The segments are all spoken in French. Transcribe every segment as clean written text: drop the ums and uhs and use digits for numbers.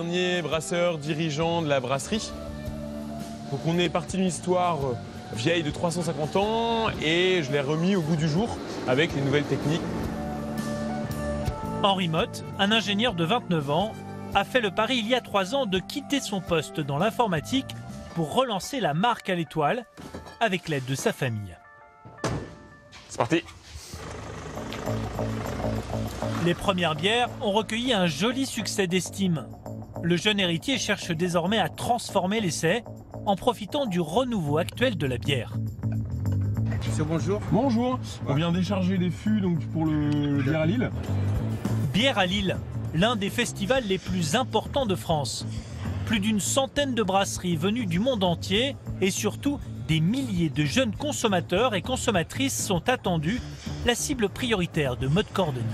derniers brasseurs dirigeants de la brasserie. Donc on est parti d'une histoire vieille de 350 ans et je l'ai remis au goût du jour avec les nouvelles techniques. Henri Motte, un ingénieur de 29 ans, a fait le pari il y a 3 ans de quitter son poste dans l'informatique pour relancer la marque à l'étoile avec l'aide de sa famille. C'est parti! Les premières bières ont recueilli un joli succès d'estime. Le jeune héritier cherche désormais à transformer l'essai en profitant du renouveau actuel de la bière. Monsieur, bonjour. Bonjour, on vient décharger les fûts donc, pour le Bière à Lille. Bière à Lille, l'un des festivals les plus importants de France. Plus d'une centaine de brasseries venues du monde entier et surtout des milliers de jeunes consommateurs et consommatrices sont attendus, la cible prioritaire de Motte Cordonnier.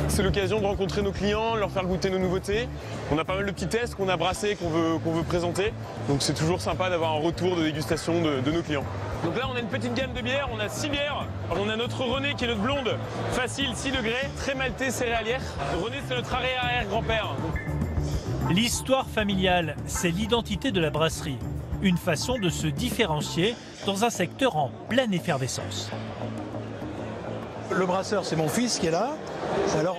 C'est l'occasion de rencontrer nos clients, leur faire goûter nos nouveautés. On a pas mal de petits tests qu'on a brassés, qu'on veut présenter. Donc c'est toujours sympa d'avoir un retour de dégustation de nos clients. Donc là on a une petite gamme de bières, on a 6 bières. On a notre René qui est notre blonde, facile, 6 degrés, très maltais, céréalière. René c'est notre arrière-grand-père. L'histoire familiale, c'est l'identité de la brasserie. Une façon de se différencier dans un secteur en pleine effervescence. Le brasseur, c'est mon fils qui est là. Alors,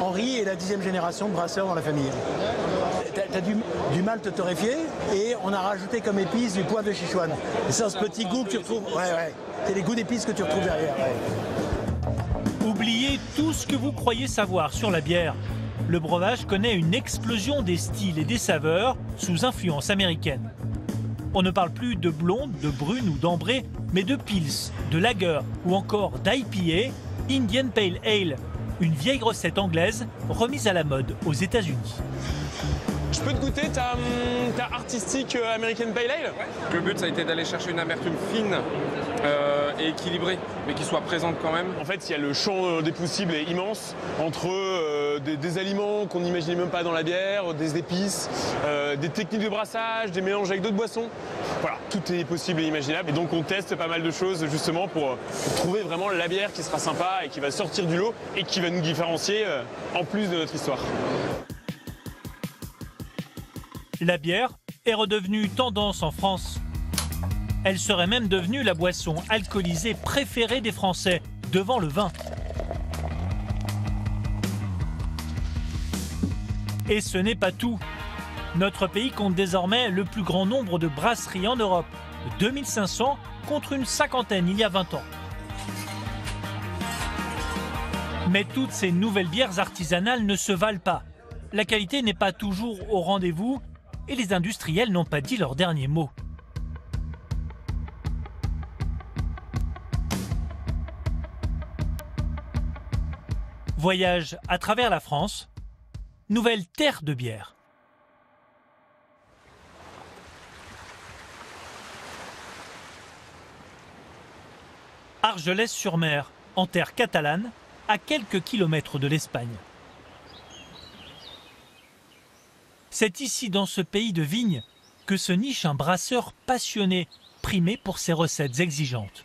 Henri est la 10e génération de brasseur dans la famille. T'as du malt torréfié et on a rajouté comme épice du poivre de Sichuan. Et c'est ce petit goût que tu retrouves. Ouais. C'est les goûts d'épices que tu retrouves derrière. Ouais. Oubliez tout ce que vous croyez savoir sur la bière. Le breuvage connaît une explosion des styles et des saveurs sous influence américaine. On ne parle plus de blonde, de brune ou d'ambrée, mais de pils, de lager ou encore d'IPA, Indian Pale Ale, une vieille recette anglaise remise à la mode aux États-Unis. Je peux te goûter ta artistique American Pale Ale? Le but, ça a été d'aller chercher une amertume fine et équilibrée, mais qui soit présente quand même. En fait, il y a le champ des possibles est immense entre des aliments qu'on n'imaginait même pas dans la bière, des épices, des techniques de brassage, des mélanges avec d'autres boissons. Voilà, tout est possible et imaginable. Et donc on teste pas mal de choses justement pour trouver vraiment la bière qui sera sympa et qui va sortir du lot et qui va nous différencier en plus de notre histoire. La bière est redevenue tendance en France. Elle serait même devenue la boisson alcoolisée préférée des Français, devant le vin. Et ce n'est pas tout. Notre pays compte désormais le plus grand nombre de brasseries en Europe, 2500 contre une cinquantaine il y a 20 ans. Mais toutes ces nouvelles bières artisanales ne se valent pas. La qualité n'est pas toujours au rendez-vous et les industriels n'ont pas dit leur dernier mot. Voyage à travers la France, nouvelle terre de bière. Argelès-sur-Mer, en terre catalane, à quelques kilomètres de l'Espagne. C'est ici, dans ce pays de vignes, que se niche un brasseur passionné, primé pour ses recettes exigeantes.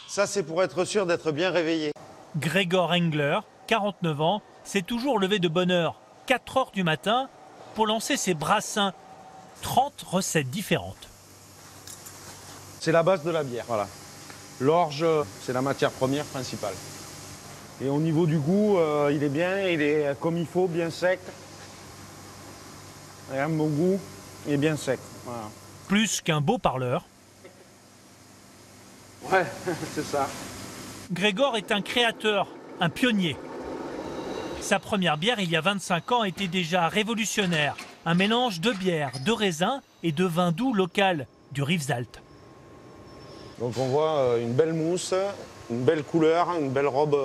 Ça, c'est pour être sûr d'être bien réveillé. Gregor Engler, 49 ans, s'est toujours levé de bonne heure, 4 heures du matin, pour lancer ses brassins. 30 recettes différentes. C'est la base de la bière, voilà. L'orge, c'est la matière première principale. Et au niveau du goût, il est bien, il est comme il faut, bien sec. Et un bon goût, il est bien sec. Voilà. Plus qu'un beau parleur. Ouais, c'est ça. Gregor est un créateur, un pionnier. Sa première bière, il y a 25 ans, était déjà révolutionnaire. Un mélange de bière, de raisin et de vin doux local, du Rivesaltes. Donc on voit une belle mousse, une belle couleur, une belle robe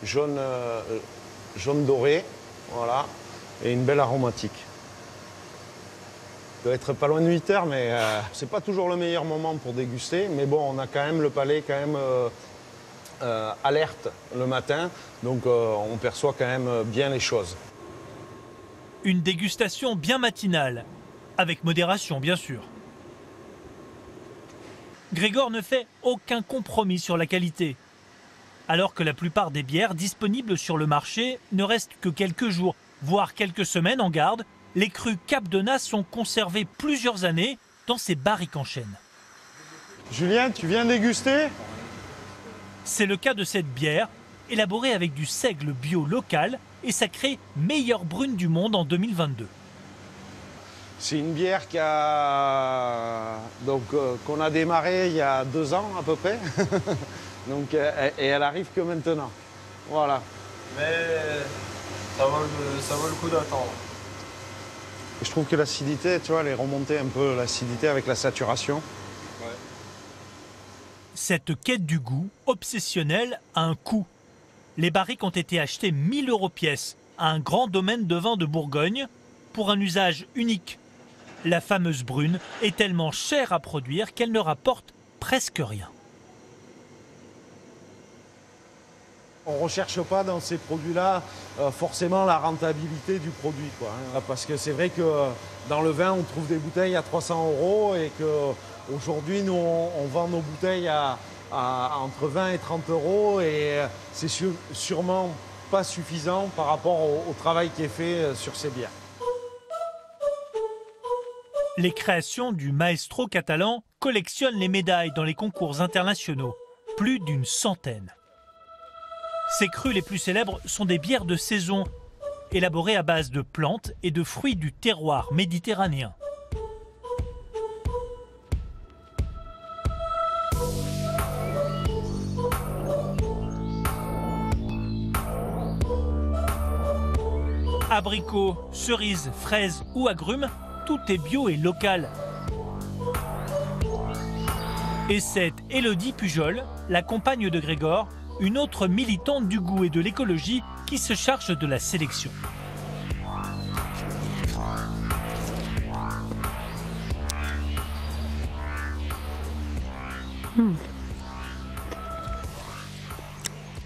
jaune, jaune doré, voilà, et une belle aromatique. Il doit être pas loin de 8 heures, mais c'est pas toujours le meilleur moment pour déguster. Mais bon, on a quand même le palais quand même alerte le matin, donc on perçoit quand même bien les choses. Une dégustation bien matinale, avec modération bien sûr. Grégor ne fait aucun compromis sur la qualité. Alors que la plupart des bières disponibles sur le marché ne restent que quelques jours, voire quelques semaines en garde, les crus Capdona sont conservés plusieurs années dans ces barriques en chêne. Julien, tu viens déguster? C'est le cas de cette bière, élaborée avec du seigle bio local et sacrée meilleure brune du monde en 2022. C'est une bière qu'on a démarré il y a 2 ans à peu près. Donc, et elle arrive que maintenant. Voilà. Mais ça vaut le coup d'attendre. Je trouve que l'acidité, tu vois, elle est remontée un peu, l'acidité avec la saturation. Ouais. Cette quête du goût, obsessionnelle, a un coût. Les barriques ont été achetées 1 000 € pièce à un grand domaine de vin de Bourgogne pour un usage unique. La fameuse brune est tellement chère à produire qu'elle ne rapporte presque rien. On ne recherche pas dans ces produits-là forcément la rentabilité du produit, quoi, hein. Parce que c'est vrai que dans le vin, on trouve des bouteilles à 300 € et qu'aujourd'hui, nous, on vend nos bouteilles à entre 20 et 30 € et c'est sûrement pas suffisant par rapport au travail qui est fait sur ces bières. Les créations du maestro catalan collectionnent les médailles dans les concours internationaux, plus d'100. Ces crus les plus célèbres sont des bières de saison, élaborées à base de plantes et de fruits du terroir méditerranéen. Abricots, cerises, fraises ou agrumes, tout est bio et local. Et c'est Élodie Pujol, la compagne de Grégor, une autre militante du goût et de l'écologie qui se charge de la sélection.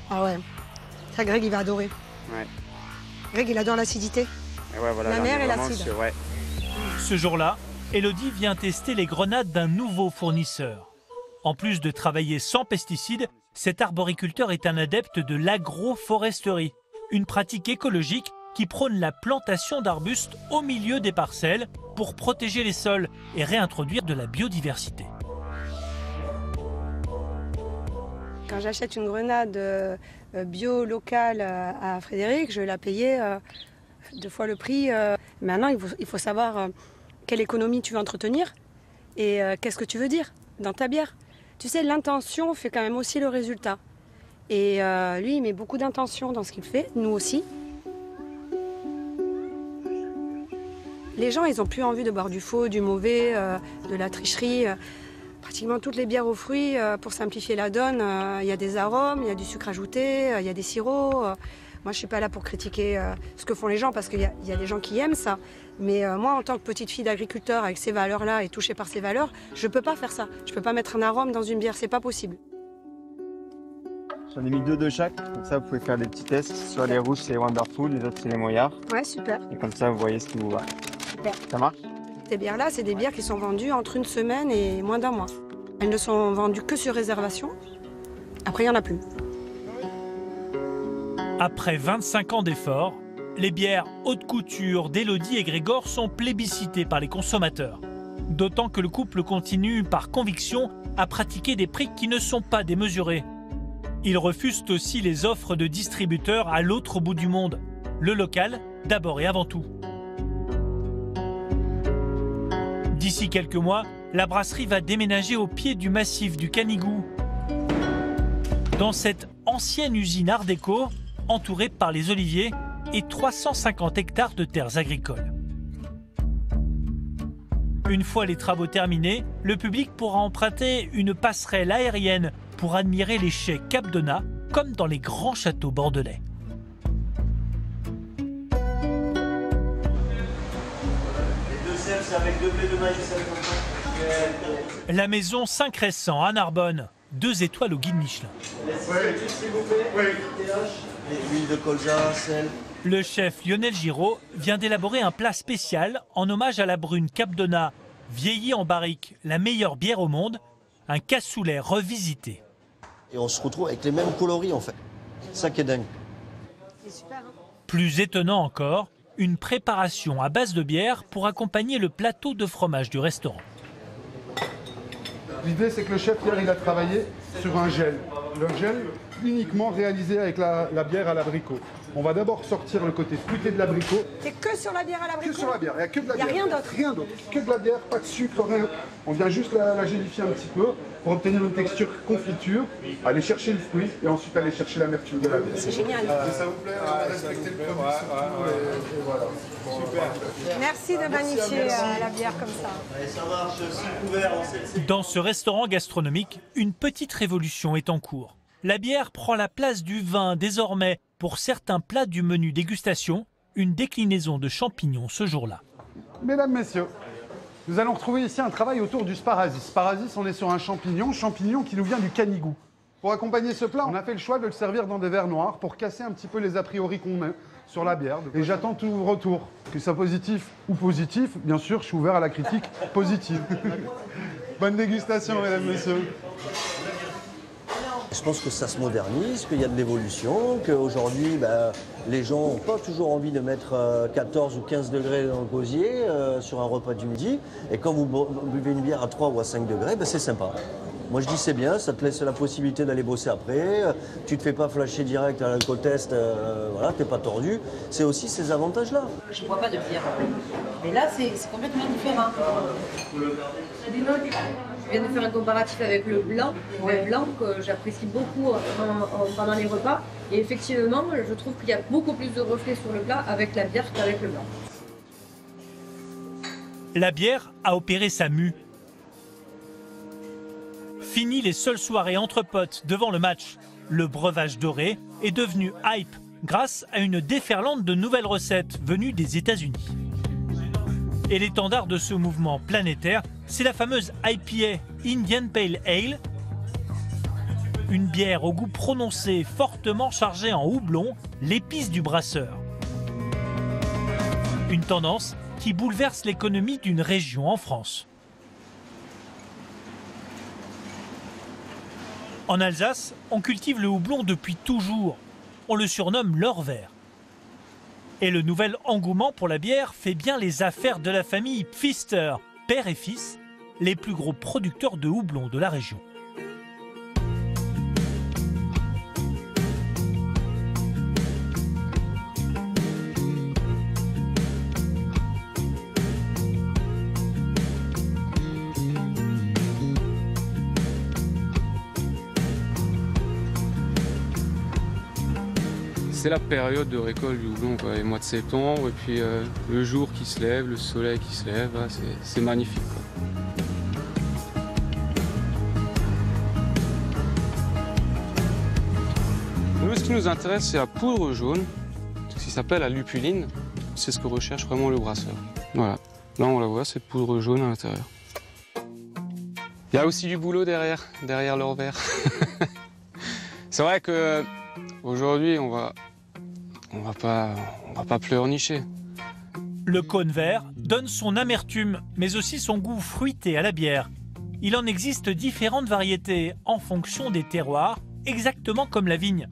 Ah ouais, ça Greg il va adorer. Ouais. Greg il adore l'acidité. Ouais, voilà, la mer et l'acide. Ouais. Ce jour-là, Élodie vient tester les grenades d'un nouveau fournisseur. En plus de travailler sans pesticides, cet arboriculteur est un adepte de l'agroforesterie, une pratique écologique qui prône la plantation d'arbustes au milieu des parcelles pour protéger les sols et réintroduire de la biodiversité. Quand j'achète une grenade bio locale à Frédéric, je vais la payer 2 fois le prix. Maintenant, il faut savoir quelle économie tu veux entretenir et qu'est-ce que tu veux dire dans ta bière. Tu sais, l'intention fait quand même aussi le résultat. Et lui, il met beaucoup d'intention dans ce qu'il fait, nous aussi. Les gens, ils n'ont plus envie de boire du faux, du mauvais, de la tricherie. Pratiquement toutes les bières aux fruits, pour simplifier la donne, il y a des arômes, il y a du sucre ajouté, il y a des sirops. Moi, je ne suis pas là pour critiquer ce que font les gens, parce qu'il y a des gens qui aiment ça. Mais moi, en tant que petite fille d'agriculteur, avec ces valeurs-là et touchée par ces valeurs, je ne peux pas faire ça. Je ne peux pas mettre un arôme dans une bière, c'est pas possible. J'en ai mis 2 de chaque, comme ça vous pouvez faire des petits tests. Soit les rouges c'est les Wonderful, les autres c'est les Moyards. Ouais, super. Et comme ça vous voyez ce qui vous va. Super. Ça marche? Ces bières-là, c'est des bières qui sont vendues entre 1 semaine et moins d'1 mois. Elles ne sont vendues que sur réservation. Après, il n'y en a plus. Après 25 ans d'efforts, les bières haute couture d'Élodie et Grégor sont plébiscitées par les consommateurs. D'autant que le couple continue par conviction à pratiquer des prix qui ne sont pas démesurés. Ils refusent aussi les offres de distributeurs à l'autre bout du monde. Le local, d'abord et avant tout. D'ici quelques mois, la brasserie va déménager au pied du massif du Canigou. Dans cette ancienne usine art déco, entourée par les oliviers et 350 hectares de terres agricoles. Une fois les travaux terminés, le public pourra emprunter une passerelle aérienne pour admirer les chais Capdona, comme dans les grands châteaux bordelais. La maison Saint-Crescent à Narbonne, 2 étoiles au guide Michelin. Huile de colza, sel. Le chef Lionel Giraud vient d'élaborer un plat spécial en hommage à la brune Capdona, vieillie en barrique, la meilleure bière au monde, un cassoulet revisité. Et on se retrouve avec les mêmes coloris en fait. C'est ça qui est dingue. Plus étonnant encore, une préparation à base de bière pour accompagner le plateau de fromage du restaurant. L'idée, c'est que le chef, hier, il a travaillé sur un gel. Le gel uniquement réalisé avec la bière à l'abricot. On va d'abord sortir le côté fruité de l'abricot. C'est que sur la bière à l'abricot? Que sur la bière, il n'y a que de la bière. Il n'y a rien d'autre? Rien d'autre. Que de la bière, pas de sucre, rien. On vient juste la gélifier un petit peu pour obtenir une texture confiture, aller chercher le fruit et ensuite aller chercher l'amertume de la bière. C'est génial. Ça vous plaît? On va respecter le produit et voilà. Super. Merci de magnifier la bière comme ça. Allez, ça marche, 6 couverts en celle-ci. Dans ce restaurant gastronomique, une petite révolution est en cours. La bière prend la place du vin désormais. Pour certains plats du menu dégustation, une déclinaison de champignons ce jour-là. Mesdames, messieurs, nous allons retrouver ici un travail autour du sparasis. Sparasis, on est sur un champignon qui nous vient du canigou. Pour accompagner ce plat, on a fait le choix de le servir dans des verres noirs pour casser un petit peu les a priori qu'on met sur la bière. Et j'attends tout vos retours, que ce soit positif ou positif. Bien sûr, je suis ouvert à la critique positive. Bonne dégustation, mesdames, messieurs. Je pense que ça se modernise, qu'il y a de l'évolution, qu'aujourd'hui, les gens n'ont pas toujours envie de mettre 14 ou 15 degrés dans le gosier sur un repas du midi. Et quand vous buvez une bière à 3 ou à 5 degrés, c'est sympa. Moi je dis c'est bien, ça te laisse la possibilité d'aller bosser après, tu ne te fais pas flasher direct à l'alcool test, voilà, tu n'es pas tordu. C'est aussi ces avantages-là. Je ne bois pas de bière. Mais là, c'est complètement différent. Je viens de faire un comparatif avec le blanc que j'apprécie beaucoup pendant les repas. Et effectivement, je trouve qu'il y a beaucoup plus de reflets sur le plat avec la bière qu'avec le blanc. La bière a opéré sa mue. Fini les seules soirées entre potes devant le match. Le breuvage doré est devenu hype grâce à une déferlante de nouvelles recettes venues des États-Unis. Et l'étendard de ce mouvement planétaire, c'est la fameuse IPA, Indian Pale Ale, une bière au goût prononcé, fortement chargée en houblon, l'épice du brasseur. Une tendance qui bouleverse l'économie d'une région en France. En Alsace, on cultive le houblon depuis toujours. On le surnomme l'or vert. Et le nouvel engouement pour la bière fait bien les affaires de la famille Pfister, père et fils, les plus gros producteurs de houblon de la région. C'est la période de récolte du houblon, le mois de septembre, et puis le jour qui se lève, le soleil qui se lève, c'est magnifique, quoi. Nous, ce qui nous intéresse, c'est la poudre jaune, ce qui s'appelle la lupuline. C'est ce que recherche vraiment le brasseur. Voilà, là on la voit, cette poudre jaune à l'intérieur. Il y a aussi du boulot derrière l'or vert. C'est vrai que aujourd'hui, on va pas pleurnicher. Le cône vert donne son amertume, mais aussi son goût fruité à la bière. Il en existe différentes variétés en fonction des terroirs, exactement comme la vigne.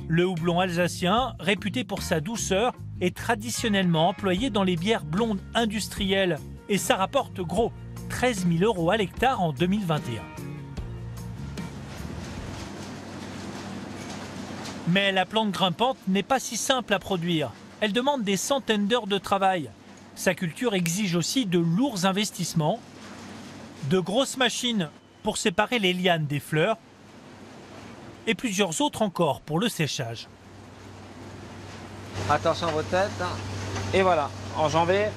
Le houblon alsacien, réputé pour sa douceur, est traditionnellement employé dans les bières blondes industrielles. Et ça rapporte gros, 13 000 € à l'hectare en 2021. Mais la plante grimpante n'est pas si simple à produire. Elle demande des centaines d'heures de travail. Sa culture exige aussi de lourds investissements, de grosses machines pour séparer les lianes des fleurs et plusieurs autres encore pour le séchage. Attention à votre tête. Et voilà, enjambé.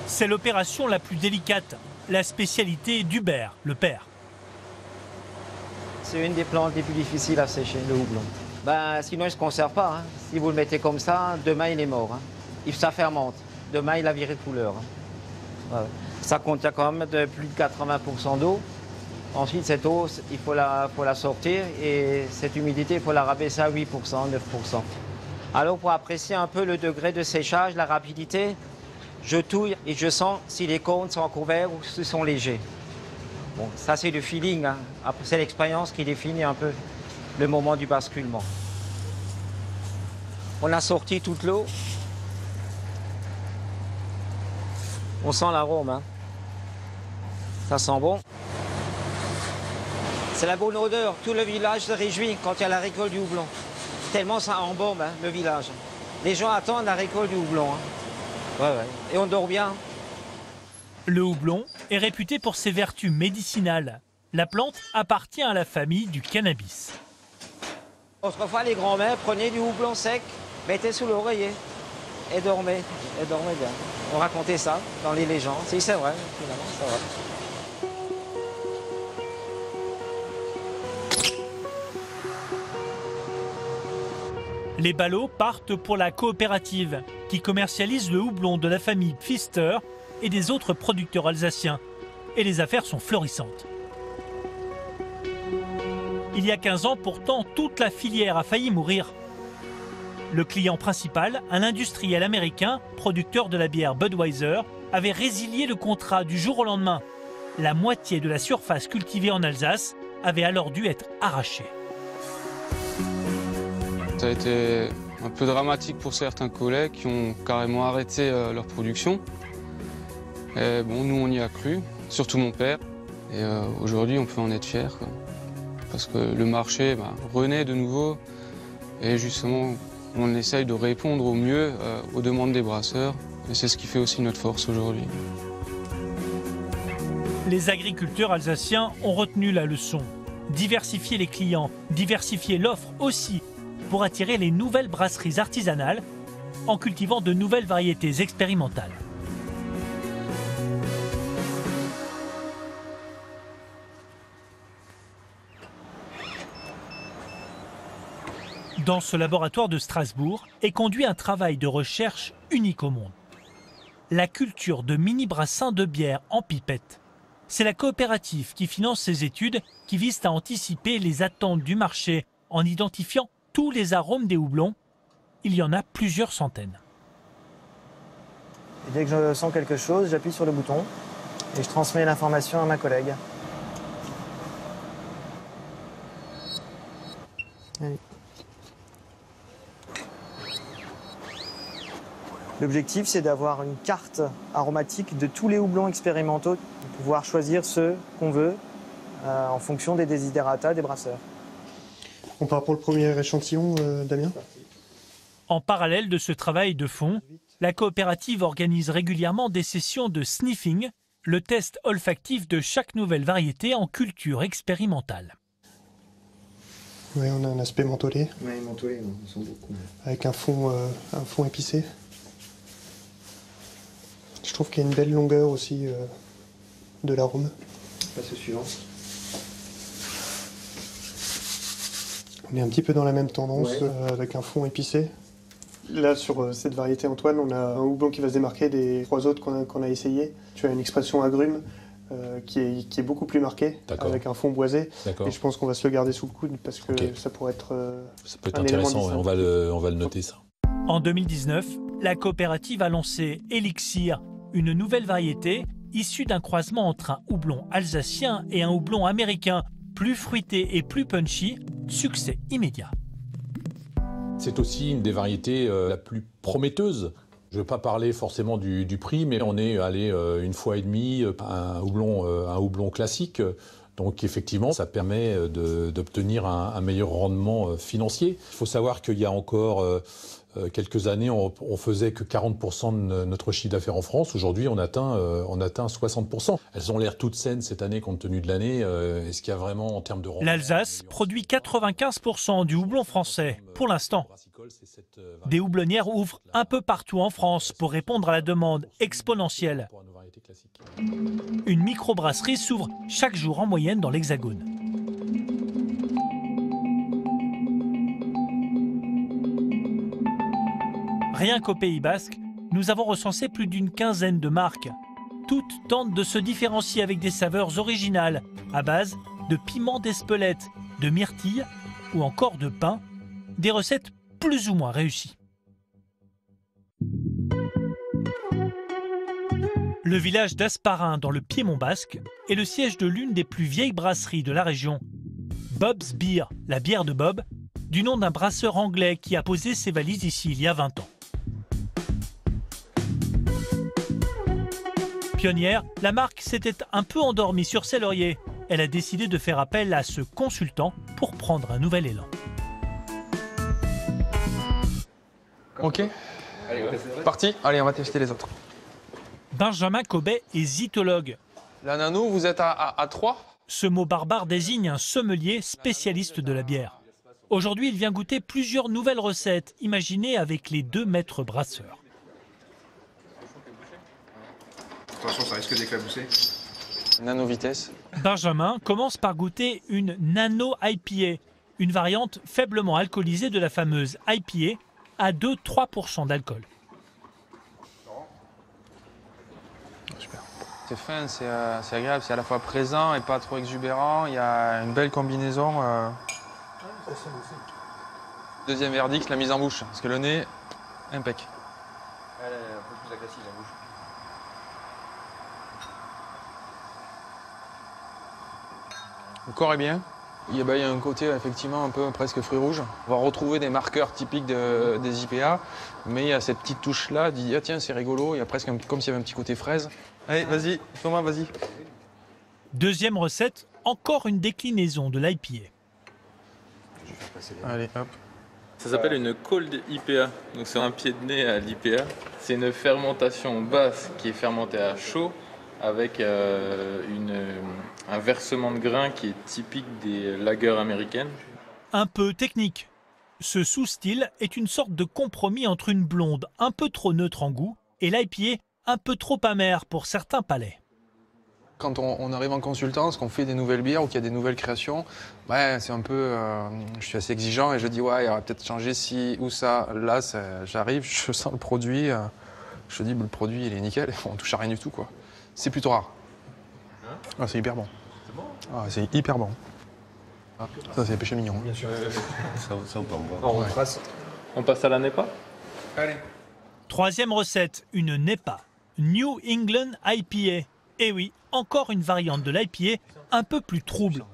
C'est l'opération la plus délicate, la spécialité d'Hubert, le père. C'est une des plantes les plus difficiles à sécher, le houblon. Sinon, il ne se conserve pas. Hein. Si vous le mettez comme ça, demain, il est mort. Hein. Ça fermente. Demain, il a viré de couleur. Hein. Voilà. Ça contient quand même de plus de 80% d'eau. Ensuite, cette eau, il faut la sortir. Et cette humidité, il faut la rabaisser à 8%, 9%. Alors, pour apprécier un peu le degré de séchage, la rapidité, je touille et je sens si les cônes sont couverts ou s'ils sont légers. Bon, ça c'est du feeling, hein. Après, c'est l'expérience qui définit un peu le moment du basculement. On a sorti toute l'eau. On sent l'arôme, hein. Ça sent bon. C'est la bonne odeur. Tout le village se réjouit quand il y a la récolte du houblon. Tellement ça embaume, hein, le village. Les gens attendent la récolte du houblon. Hein. Ouais, ouais. Et on dort bien. Le houblon est réputé pour ses vertus médicinales. La plante appartient à la famille du cannabis. Autrefois, les grands-mères prenaient du houblon sec, mettaient sous l'oreiller et dormaient bien. On racontait ça dans les légendes. Si, c'est vrai, finalement, c'est vrai. Les ballots partent pour la coopérative qui commercialise le houblon de la famille Pfister et des autres producteurs alsaciens. Et les affaires sont florissantes. Il y a 15 ans, pourtant, toute la filière a failli mourir. Le client principal, un industriel américain, producteur de la bière Budweiser, avait résilié le contrat du jour au lendemain. La moitié de la surface cultivée en Alsace avait alors dû être arrachée. Ça a été un peu dramatique pour certains collègues qui ont carrément arrêté leur production. Et bon, nous, on y a cru, surtout mon père. Et aujourd'hui, on peut en être fier, quoi. Parce que le marché renaît de nouveau. Et justement, on essaye de répondre au mieux aux demandes des brasseurs. Et c'est ce qui fait aussi notre force aujourd'hui. Les agriculteurs alsaciens ont retenu la leçon. Diversifier les clients, diversifier l'offre aussi, pour attirer les nouvelles brasseries artisanales en cultivant de nouvelles variétés expérimentales. Dans ce laboratoire de Strasbourg est conduit un travail de recherche unique au monde. La culture de mini-brassins de bière en pipette. C'est la coopérative qui finance ces études qui visent à anticiper les attentes du marché en identifiant tous les arômes des houblons. Il y en a plusieurs centaines. Et dès que je sens quelque chose, j'appuie sur le bouton et je transmets l'information à ma collègue. Allez. L'objectif, c'est d'avoir une carte aromatique de tous les houblons expérimentaux, de pouvoir choisir ceux qu'on veut en fonction des desiderata des brasseurs. On part pour le premier échantillon, Damien. En parallèle de ce travail de fond, la coopérative organise régulièrement des sessions de sniffing, le test olfactif de chaque nouvelle variété en culture expérimentale. Oui, on a un aspect mentholé. Oui, mentholé, on sent beaucoup. Avec un fond épicé. Je trouve qu'il y a une belle longueur aussi de l'arôme. Passe au suivant. On est un petit peu dans la même tendance, ouais. Avec un fond épicé. Là, sur cette variété Antoine, on a un houblon qui va se démarquer des 3 autres qu'on a essayé. Tu as une expression agrume qui est beaucoup plus marquée, avec un fond boisé. Et je pense qu'on va se le garder sous le coude parce que ça pourrait être ça peut être intéressant, on va le noter ça. En 2019, la coopérative a lancé Elixir, une nouvelle variété issue d'un croisement entre un houblon alsacien et un houblon américain, plus fruité et plus punchy, succès immédiat. C'est aussi une des variétés la plus prometteuse. Je ne veux pas parler forcément du prix, mais on est allé 1,5 fois à un houblon classique. Donc effectivement, ça permet d'obtenir un meilleur rendement financier. Il faut savoir qu'il y a encore quelques années, on faisait que 40% de notre chiffre d'affaires en France. Aujourd'hui, on atteint 60%. Elles ont l'air toutes saines cette année compte tenu de l'année. Est-ce qu'il y a vraiment en termes de rendement? L'Alsace produit 95% du houblon français, pour l'instant. Des houblonnières ouvrent un peu partout en France pour répondre à la demande exponentielle. Une microbrasserie s'ouvre chaque jour en moyenne dans l'Hexagone. Rien qu'au Pays Basque, nous avons recensé plus d'une quinzaine de marques. Toutes tentent de se différencier avec des saveurs originales, à base de piment d'Espelette, de myrtille ou encore de pain, des recettes plus ou moins réussies. Le village d'Asparin, dans le Piémont basque, est le siège de l'une des plus vieilles brasseries de la région. Bob's Beer, la bière de Bob, du nom d'un brasseur anglais qui a posé ses valises ici il y a 20 ans. Pionnière, la marque s'était un peu endormie sur ses lauriers. Elle a décidé de faire appel à ce consultant pour prendre un nouvel élan. Ok, parti. Allez, on va tester les autres. Benjamin Cobet est zytologue. La nano, vous êtes à 3 ? Ce mot barbare désigne un sommelier spécialiste de la bière. Aujourd'hui, il vient goûter plusieurs nouvelles recettes imaginées avec les 2 maîtres brasseurs. Attention, ça risque d'éclabousser. Nano vitesse. Benjamin commence par goûter une Nano IPA, une variante faiblement alcoolisée de la fameuse IPA à 2-3% d'alcool. C'est fin, c'est agréable, c'est à la fois présent et pas trop exubérant. Il y a une belle combinaison. Deuxième verdict, la mise en bouche, parce que le nez, impec. Elle est un peu plus agressive en bouche. Le corps est bien. Il y a un côté effectivement un peu presque fruits rouges. On va retrouver des marqueurs typiques des IPA, mais il y a cette petite touche-là, dit ah tiens c'est rigolo, il y a presque comme s'il y avait un petit côté fraise. Allez, vas-y, Thomas, vas-y. Deuxième recette, encore une déclinaison de l'IPA. Allez, hop. Ça s'appelle une cold IPA, donc c'est un pied de nez à l'IPA. C'est une fermentation basse qui est fermentée à chaud avec un versement de grains qui est typique des lagers américaines. Un peu technique. Ce sous-style est une sorte de compromis entre une blonde un peu trop neutre en goût et l'IPA un peu trop amère pour certains palais. Quand on arrive en consultance, qu'on fait des nouvelles bières ou qu'il y a des nouvelles créations, ouais, c'est un peu... je suis assez exigeant et je dis ouais, il va peut-être changer ci ou ça. Là, j'arrive, je sens le produit, je dis le produit il est nickel, on touche à rien du tout quoi. C'est plutôt rare. Ah, c'est hyper bon. C'est bon ? Ah, c'est hyper bon. Ah, ça, c'est péché mignon. Bien sûr. Ça on peut en voir. On passe. On passe à la NEPA ? Allez. Troisième recette, une NEPA, New England IPA. Et oui, encore une variante de l'IPA un peu plus trouble.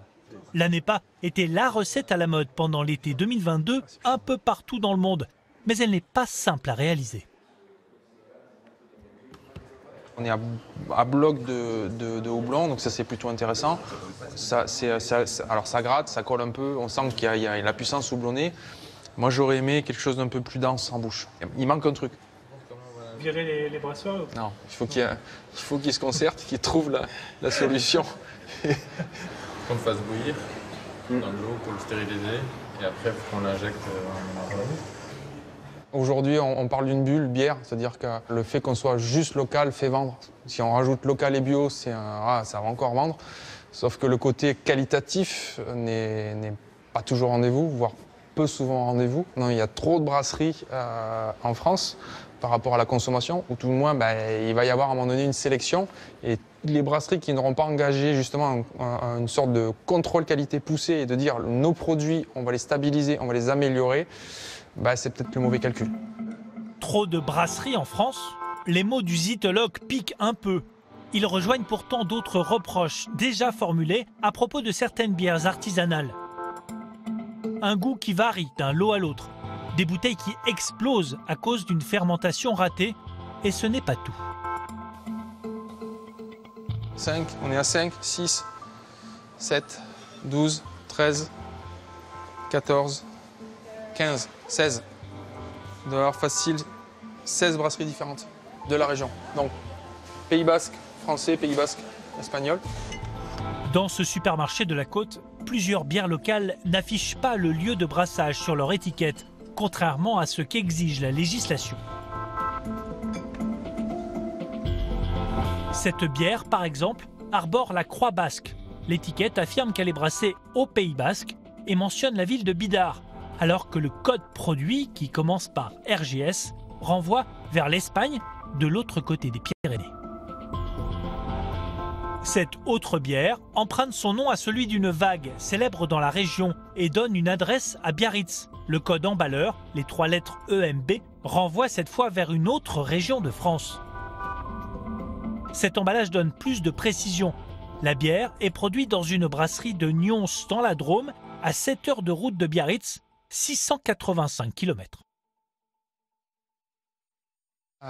La NEPA était la recette à la mode pendant l'été 2022, un peu partout dans le monde. Mais elle n'est pas simple à réaliser. On est à bloc de houblon, donc ça c'est plutôt intéressant. Alors ça gratte, ça colle un peu, on sent qu'il y a la puissance houblonnée. Moi j'aurais aimé quelque chose d'un peu plus dense en bouche. Il manque un truc. Virer les brasseurs ? Non, il faut qu'ils se concertent, qu'ils trouvent la solution. Qu'on le fasse bouillir dans l'eau pour le stériliser et après qu'on l'injecte dans la boue. Aujourd'hui, on parle d'une bulle bière, c'est-à-dire que le fait qu'on soit juste local fait vendre. Si on rajoute local et bio, ça va encore vendre. Sauf que le côté qualitatif n'est pas toujours au rendez-vous, voire peu souvent au rendez-vous. Non, il y a trop de brasseries en France par rapport à la consommation, ou tout le moins, il va y avoir à un moment donné une sélection. Et les brasseries qui n'auront pas engagé justement une sorte de contrôle qualité poussé et de dire nos produits, on va les stabiliser, on va les améliorer, c'est peut-être le mauvais calcul. Trop de brasseries en France ? Les mots du zytologue piquent un peu. Ils rejoignent pourtant d'autres reproches déjà formulés à propos de certaines bières artisanales. Un goût qui varie d'un lot à l'autre. Des bouteilles qui explosent à cause d'une fermentation ratée. Et ce n'est pas tout. 5, on est à 5, 6, 7, 12, 13, 14, 15, 16. Il doit y avoir facile 16 brasseries différentes de la région. Donc, Pays Basque, français, Pays Basque, espagnol. Dans ce supermarché de la côte, plusieurs bières locales n'affichent pas le lieu de brassage sur leur étiquette, contrairement à ce qu'exige la législation. Cette bière, par exemple, arbore la croix basque. L'étiquette affirme qu'elle est brassée au Pays Basque et mentionne la ville de Bidart, alors que le code produit, qui commence par RGS, renvoie vers l'Espagne, de l'autre côté des Pyrénées. Cette autre bière emprunte son nom à celui d'une vague célèbre dans la région et donne une adresse à Biarritz. Le code emballeur, les 3 lettres EMB, renvoie cette fois vers une autre région de France. Cet emballage donne plus de précision. La bière est produite dans une brasserie de Nyons dans la Drôme, à 7 heures de route de Biarritz, 685 km.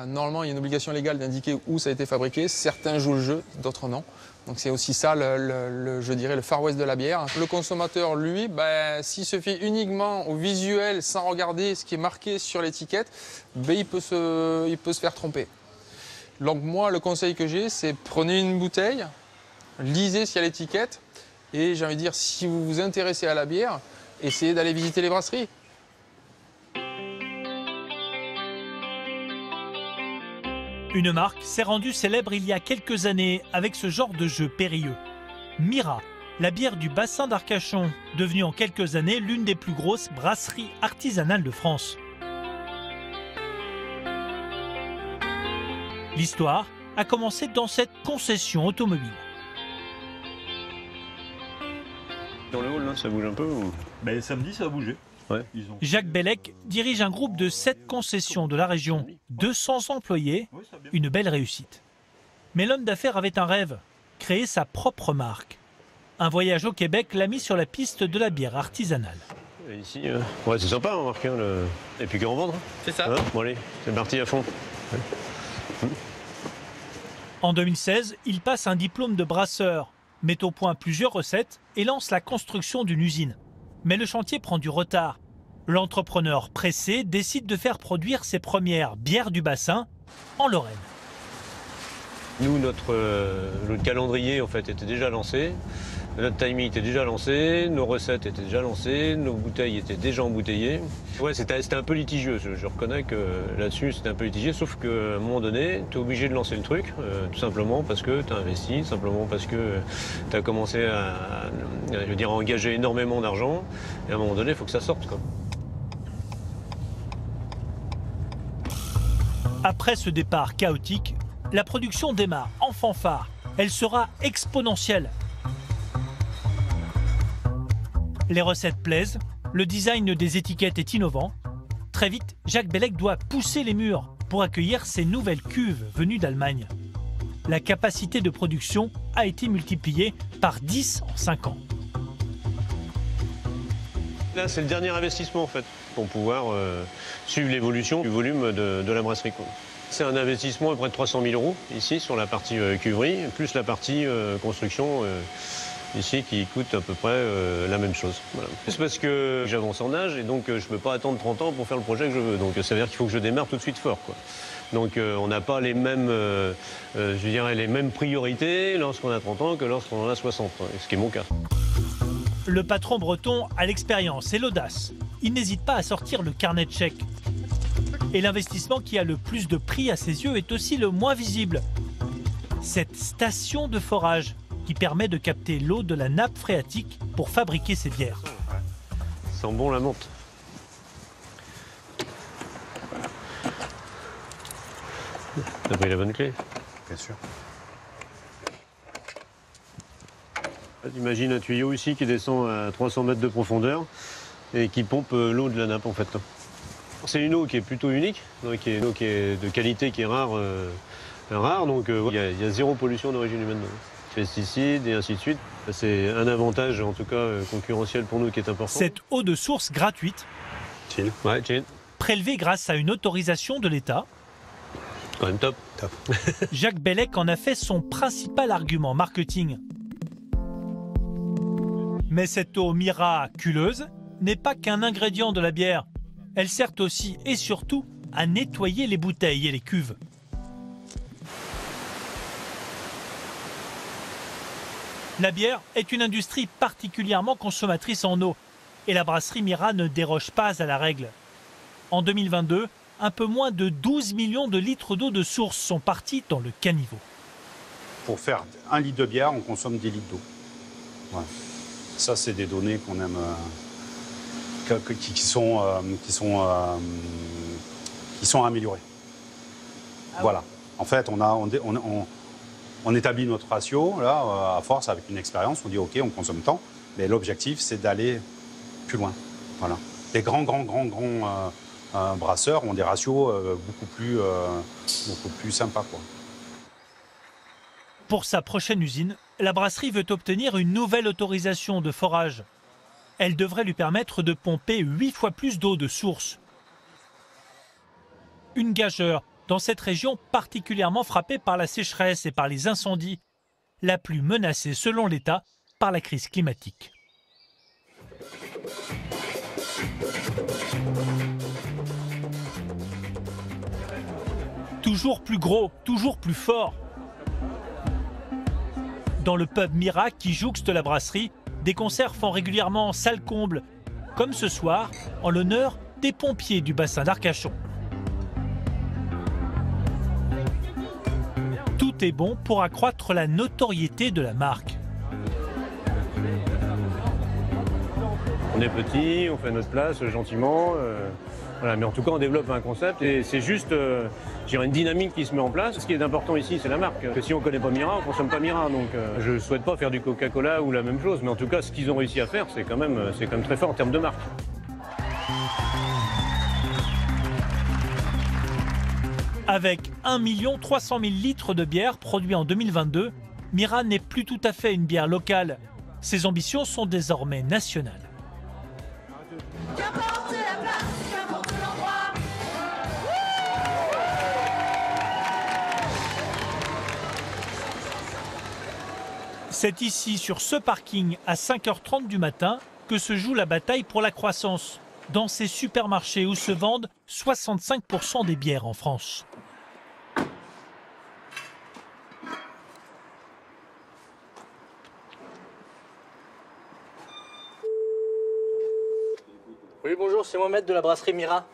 Normalement, il y a une obligation légale d'indiquer où ça a été fabriqué. Certains jouent le jeu, d'autres non. Donc c'est aussi ça, je dirais, le Far West de la bière. Le consommateur, lui, s'il se fie uniquement au visuel sans regarder ce qui est marqué sur l'étiquette, il peut se faire tromper. Donc moi, le conseil que j'ai, c'est prenez une bouteille, lisez ce qu'il y a à l'étiquette, et j'ai envie de dire, si vous vous intéressez à la bière, essayez d'aller visiter les brasseries. Une marque s'est rendue célèbre il y a quelques années avec ce genre de jeu périlleux. Mira, la bière du bassin d'Arcachon, devenue en quelques années l'une des plus grosses brasseries artisanales de France. L'histoire a commencé dans cette concession automobile. Dans le hall, là, ça bouge un peu ou... Samedi, ça a bougé. Ouais. Jacques Bellec dirige un groupe de 7 concessions de la région, 200 employés, une belle réussite. Mais l'homme d'affaires avait un rêve, créer sa propre marque. Un voyage au Québec l'a mis sur la piste de la bière artisanale. Et ici, ouais, c'est sympa, Marc, hein, et puis qu'en vendre. C'est ça. Bon allez, c'est parti à fond. En 2016, il passe un diplôme de brasseur, met au point plusieurs recettes et lance la construction d'une usine. Mais le chantier prend du retard. L'entrepreneur pressé décide de faire produire ses premières bières du bassin en Lorraine. Nous, notre calendrier en fait était déjà lancé, notre timing était déjà lancé, nos recettes étaient déjà lancées, nos bouteilles étaient déjà embouteillées. Ouais, c'était un peu litigieux, je reconnais que là-dessus c'était un peu litigieux, sauf qu'à un moment donné, tu es obligé de lancer le truc, tout simplement parce que tu as investi, simplement parce que tu as commencé à engager énormément d'argent, et à un moment donné, il faut que ça sorte, quoi. Après ce départ chaotique, la production démarre en fanfare. Elle sera exponentielle. Les recettes plaisent, le design des étiquettes est innovant. Très vite, Jacques Bellec doit pousser les murs pour accueillir ces nouvelles cuves venues d'Allemagne. La capacité de production a été multipliée par 10 en 5 ans. Là, c'est le dernier investissement en fait, pour pouvoir suivre l'évolution du volume de la brasserie. C'est un investissement à près de 300 000 € ici sur la partie cuverie, plus la partie construction ici qui coûte à peu près la même chose. Voilà. C'est parce que j'avance en âge et donc je ne peux pas attendre 30 ans pour faire le projet que je veux. Donc ça veut dire qu'il faut que je démarre tout de suite fort, quoi. Donc on n'a pas les mêmes, les mêmes priorités lorsqu'on a 30 ans que lorsqu'on en a 60, ce qui est mon cas. Le patron breton a l'expérience et l'audace. Il n'hésite pas à sortir le carnet de chèques. Et l'investissement qui a le plus de prix à ses yeux est aussi le moins visible. Cette station de forage qui permet de capter l'eau de la nappe phréatique pour fabriquer ses bières. Ça sent bon la menthe. T'as pris la bonne clé? Bien sûr. Imagine un tuyau ici qui descend à 300 mètres de profondeur et qui pompe l'eau de la nappe en fait. C'est une eau qui est plutôt unique, donc une eau qui est de qualité qui est rare, donc il y a zéro pollution d'origine humaine. Pesticides et ainsi de suite. C'est un avantage en tout cas concurrentiel pour nous qui est important. Cette eau de source gratuite, chill. Ouais, chill. Prélevée grâce à une autorisation de l'État. Quand même top. Jacques Bellec en a fait son principal argument marketing. Mais cette eau miraculeuse n'est pas qu'un ingrédient de la bière. Elle sert aussi et surtout à nettoyer les bouteilles et les cuves. La bière est une industrie particulièrement consommatrice en eau et la brasserie Mira ne déroge pas à la règle. En 2022, un peu moins de 12 millions de litres d'eau de source sont partis dans le caniveau. Pour faire 1 litre de bière, on consomme 10 litres d'eau. Voilà. Ça, c'est des données qu'on aime, qui sont améliorées. Ah voilà. Oui. En fait, on établit notre ratio, là, à force, avec une expérience, on dit OK, on consomme tant, mais l'objectif, c'est d'aller plus loin. Voilà. Les grands brasseurs ont des ratios beaucoup plus sympas, quoi. Pour sa prochaine usine, la brasserie veut obtenir une nouvelle autorisation de forage. Elle devrait lui permettre de pomper 8 fois plus d'eau de source. Une gageure dans cette région particulièrement frappée par la sécheresse et par les incendies, la plus menacée selon l'État par la crise climatique. Toujours plus gros, toujours plus fort. Dans le pub Mira qui jouxte la brasserie, des concerts font régulièrement salle comble, comme ce soir, en l'honneur des pompiers du bassin d'Arcachon. Tout est bon pour accroître la notoriété de la marque. On est petit, on fait notre place gentiment. Voilà, mais en tout cas, on développe un concept et c'est juste une dynamique qui se met en place. Ce qui est important ici, c'est la marque. Parce que si on ne connaît pas Mira, on ne consomme pas Mira. Donc je ne souhaite pas faire du Coca-Cola ou la même chose. Mais en tout cas, ce qu'ils ont réussi à faire, c'est quand même très fort en termes de marque. Avec 1 300 000 litres de bière produits en 2022, Mira n'est plus tout à fait une bière locale. Ses ambitions sont désormais nationales. C'est ici, sur ce parking, à 5h30 du matin, que se joue la bataille pour la croissance, dans ces supermarchés où se vendent 65% des bières en France. Oui, bonjour, c'est Mohamed de la brasserie Mira.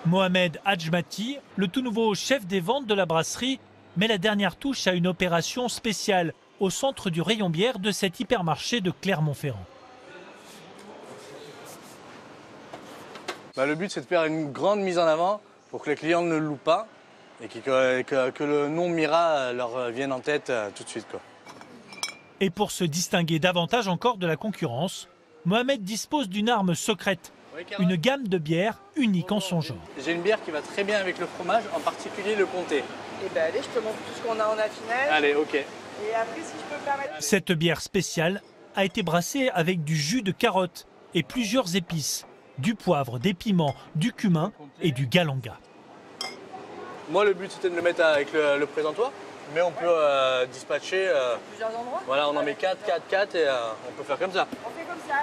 Mohamed Hadjmati, le tout nouveau chef des ventes de la brasserie, met la dernière touche à une opération spéciale au centre du rayon bière de cet hypermarché de Clermont-Ferrand. Le but, c'est de faire une grande mise en avant pour que les clients ne le louent pas et que le nom Mira leur vienne en tête tout de suite, quoi. Et pour se distinguer davantage encore de la concurrence, Mohamed dispose d'une arme secrète, une gamme de bières unique en son genre. J'ai une bière qui va très bien avec le fromage, en particulier le comté. Eh ben allez, je te montre tout ce qu'on a en affinage. Allez, ok. Et après, si je peux me permettre... Cette bière spéciale a été brassée avec du jus de carotte et plusieurs épices, du poivre, des piments, du cumin et du galanga. Moi, le but, c'était de le mettre avec le présentoir, mais on peut dispatcher... Plusieurs endroits. Voilà, on en met 4 et on peut faire comme ça. On fait comme ça.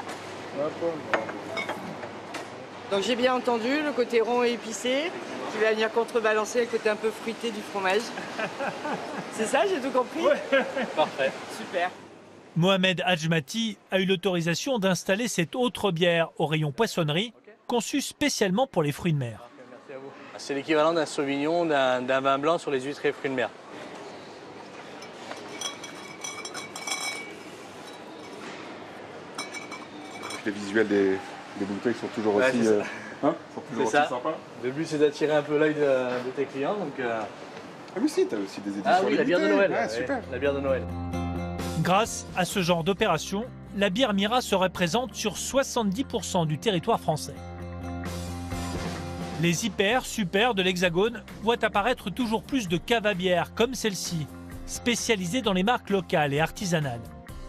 Donc j'ai bien entendu le côté rond et épicé qui va venir contrebalancer le côté un peu fruité du fromage. C'est ça, j'ai tout compris? Ouais. Parfait. Super. Mohamed Hadjmati a eu l'autorisation d'installer cette autre bière au rayon poissonnerie, conçue spécialement pour les fruits de mer. Merci à vous. C'est l'équivalent d'un sauvignon, d'un vin blanc sur les huîtres et fruits de mer. Les visuels des bouteilles sont toujours aussi, sympas. Le but, c'est d'attirer un peu l'œil de tes clients. Donc, Ah oui, si, tu as aussi des éditions. Ah oui, la bière de Noël. Ah, super. La bière de Noël. Grâce à ce genre d'opération, la bière Mira serait présente sur 70% du territoire français. Les hyper, super de l'Hexagone voient apparaître toujours plus de caves à bière comme celle-ci, spécialisées dans les marques locales et artisanales.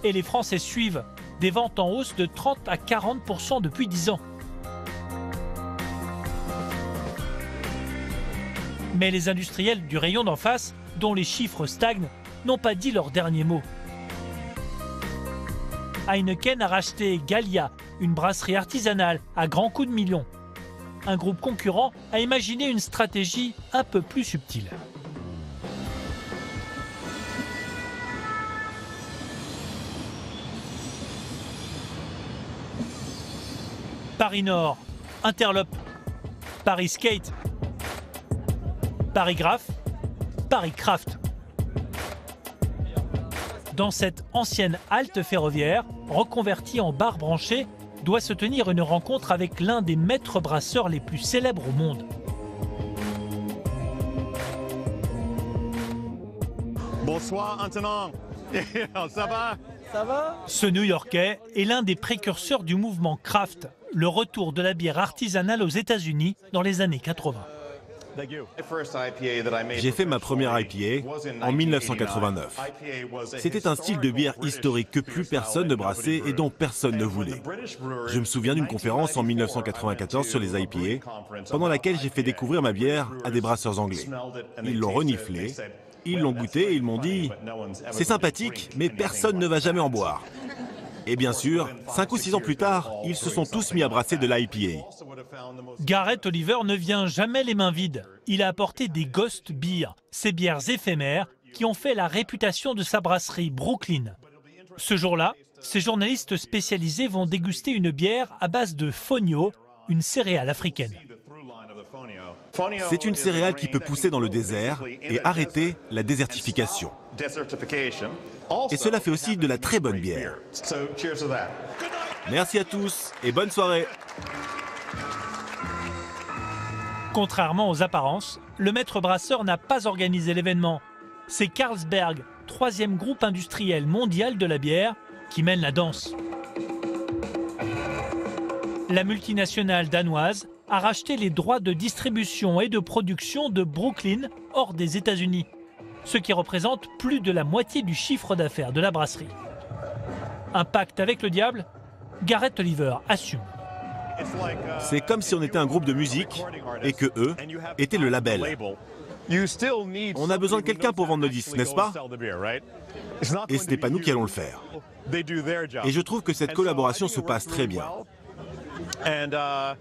Et les Français suivent, des ventes en hausse de 30 à 40% depuis 10 ans. Mais les industriels du rayon d'en face, dont les chiffres stagnent, n'ont pas dit leur dernier mot. Heineken a racheté Gallia, une brasserie artisanale à grands coups de millions. Un groupe concurrent a imaginé une stratégie un peu plus subtile. Paris Nord, Interlope, Paris Skate, Paris Graph, Paris Craft. Dans cette ancienne halte ferroviaire, reconvertie en bar branché, doit se tenir une rencontre avec l'un des maîtres brasseurs les plus célèbres au monde. Bonsoir, maintenant. Ça va? Ça va? Ce New-Yorkais est l'un des précurseurs du mouvement craft, le retour de la bière artisanale aux États-Unis dans les années 80. J'ai fait ma première IPA en 1989. C'était un style de bière historique que plus personne ne brassait et dont personne ne voulait. Je me souviens d'une conférence en 1994 sur les IPA, pendant laquelle j'ai fait découvrir ma bière à des brasseurs anglais. Ils l'ont reniflée, ils l'ont goûté et ils m'ont dit « C'est sympathique, mais personne ne va jamais en boire ». Et bien sûr, 5 ou 6 ans plus tard, ils se sont tous mis à brasser de l'IPA. Gareth Oliver ne vient jamais les mains vides. Il a apporté des Ghost Beer, ces bières éphémères qui ont fait la réputation de sa brasserie Brooklyn. Ce jour-là, ces journalistes spécialisés vont déguster une bière à base de fonio, une céréale africaine. C'est une céréale qui peut pousser dans le désert et arrêter la désertification. Et cela fait aussi de la très bonne bière. Merci à tous et bonne soirée. Contrairement aux apparences, le maître brasseur n'a pas organisé l'événement. C'est Carlsberg, 3e groupe industriel mondial de la bière, qui mène la danse. La multinationale danoise a racheté les droits de distribution et de production de Brooklyn hors des États-Unis, ce qui représente plus de la moitié du chiffre d'affaires de la brasserie. Un pacte avec le diable? Gareth Oliver assume. C'est comme si on était un groupe de musique et que eux étaient le label. On a besoin de quelqu'un pour vendre nos disques, n'est-ce pas? Et ce n'est pas nous qui allons le faire. Et je trouve que cette collaboration se passe très bien.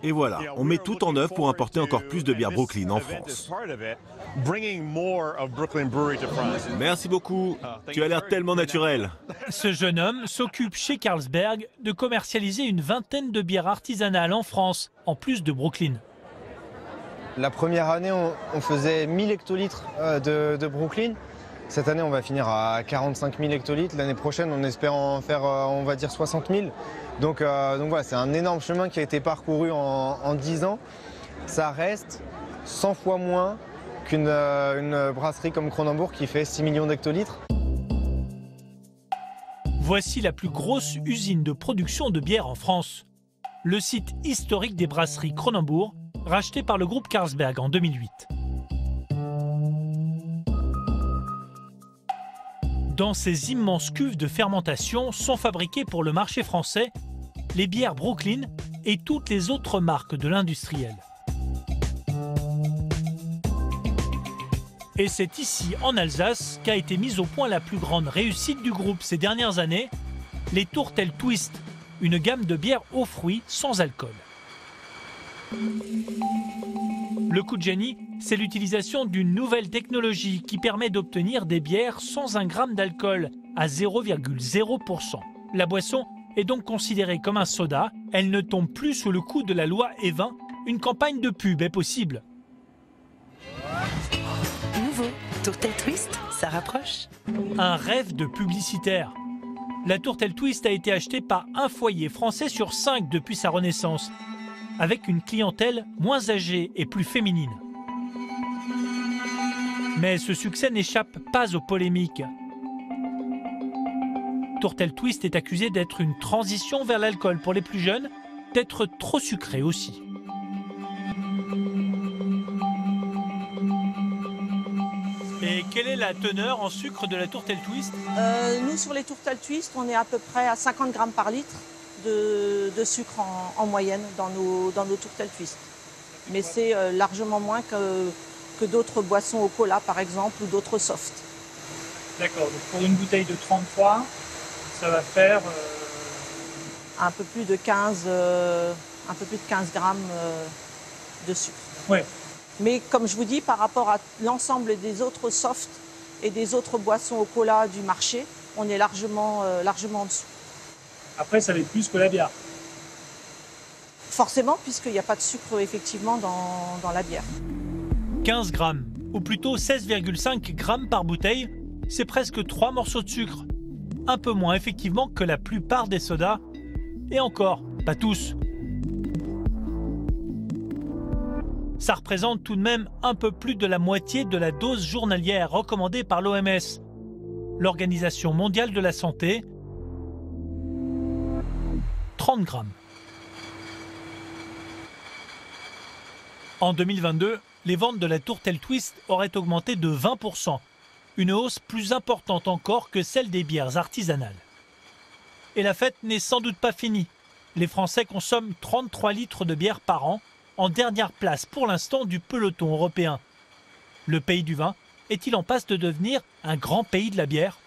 Et voilà, on met tout en œuvre pour importer encore plus de bière Brooklyn en France. Merci beaucoup, tu as l'air tellement naturel. Ce jeune homme s'occupe chez Carlsberg de commercialiser une vingtaine de bières artisanales en France, en plus de Brooklyn. La première année, on faisait 1000 hectolitres de Brooklyn. Cette année, on va finir à 45 000 hectolitres. L'année prochaine, on espère en faire, on va dire, 60 000. Donc voilà, c'est un énorme chemin qui a été parcouru en 10 ans. Ça reste 100 fois moins qu'une brasserie comme Kronenbourg qui fait 6 millions d'hectolitres. Voici la plus grosse usine de production de bière en France. Le site historique des brasseries Kronenbourg, racheté par le groupe Carlsberg en 2008. Dans ces immenses cuves de fermentation sont fabriquées pour le marché français les bières Brooklyn et toutes les autres marques de l'industriel. Et c'est ici, en Alsace, qu'a été mise au point la plus grande réussite du groupe ces dernières années, les Tourtel Twist, une gamme de bières aux fruits sans alcool. Le coup de génie, c'est l'utilisation d'une nouvelle technologie qui permet d'obtenir des bières sans 1 gramme d'alcool, à 0,0%. La boisson est donc considérée comme un soda, elle ne tombe plus sous le coup de la loi E20, une campagne de pub est possible. Nouveau, Tourtel Twist, ça rapproche. Un rêve de publicitaire. La Tourtel Twist a été achetée par un foyer français sur 5 depuis sa renaissance, avec une clientèle moins âgée et plus féminine. Mais ce succès n'échappe pas aux polémiques. Tourtel Twist est accusé d'être une transition vers l'alcool pour les plus jeunes, d'être trop sucré aussi. Et quelle est la teneur en sucre de la Tourtel Twist? Nous, sur les Tourtel Twist, on est à peu près à 50 grammes par litre de sucre en moyenne dans nos Tourtel Twist. Mais c'est largement moins que d'autres boissons au cola, par exemple, ou d'autres softs. D'accord, donc pour une bouteille de 33, ça va faire... un peu plus de 15 grammes de sucre. Ouais. Mais comme je vous dis, par rapport à l'ensemble des autres softs et des autres boissons au cola du marché, on est largement en dessous. Après, ça va être plus que la bière. Forcément, puisqu'il n'y a pas de sucre effectivement dans la bière. 15 grammes, ou plutôt 16,5 grammes par bouteille, c'est presque 3 morceaux de sucre. Un peu moins effectivement que la plupart des sodas. Et encore, pas tous. Ça représente tout de même un peu plus de la moitié de la dose journalière recommandée par l'OMS, l'Organisation mondiale de la santé. 30 grammes. En 2022, les ventes de la Tourtel Twist auraient augmenté de 20%, une hausse plus importante encore que celle des bières artisanales. Et la fête n'est sans doute pas finie. Les Français consomment 33 litres de bière par an, en dernière place pour l'instant du peloton européen. Le pays du vin est-il en passe de devenir un grand pays de la bière ?